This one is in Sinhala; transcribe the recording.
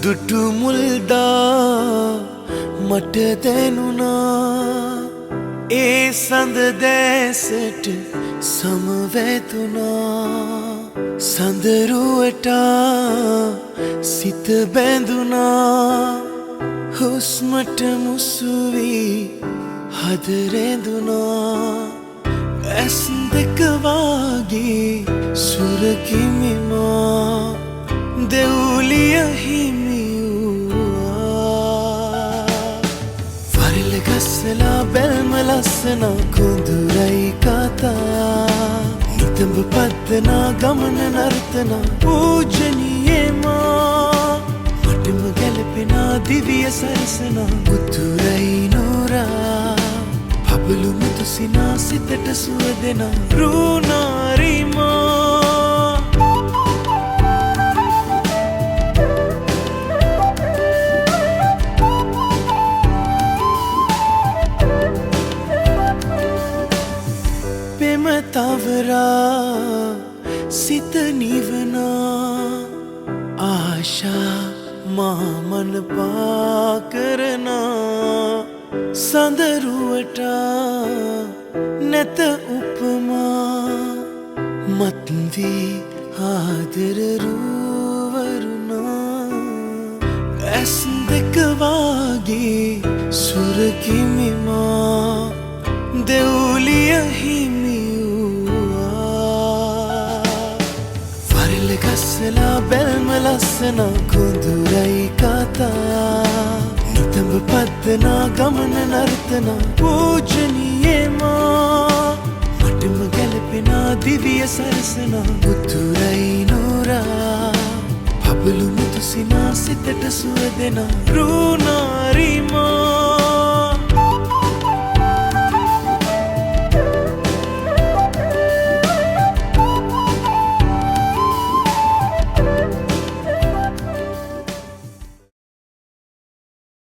දුටු මුල්දා මට දැනුණා ඒ සඳ දැසට සමවැදුණා සඳරුවට සිත බැඳුණා හුස්මට මුසු වී හද රැඳුණා ඇස් දෙක වාගේ සුරකිමිමා දෙව්ලිය හිමි වූවා වරල ගස්සලා බැල්ම ලස්සන කුඳුරයි කතා නිතඹ පද්දනා ගමන නර්තනා පූජනීයමා මටම ගැලපෙනා දිවිය සරසනා උතුරයි නෝරා පබළු මුතු සිනා සිතට සුව දෙනා රුණාරිමා තවරා සිත නිවනා ආශා මාමන පාකරනා සඳරුවට නැත උපමා මත්වී ආදර රුවරුණා ඇස් දෙක වාගේ සුරකිමිමා දෙව්ලිය හිමි ගස්සලා බැල්ම ලස්සන කුඳුරයි කතා නිතඹ පද්දනා ගමන නර්තනා පූජනීයමා මටම ගැලපෙනා දිවිය සරසනා උතුරයි නෝරා පබළු මුතු සිනා සිතට සුව දෙනා රුණාරිමා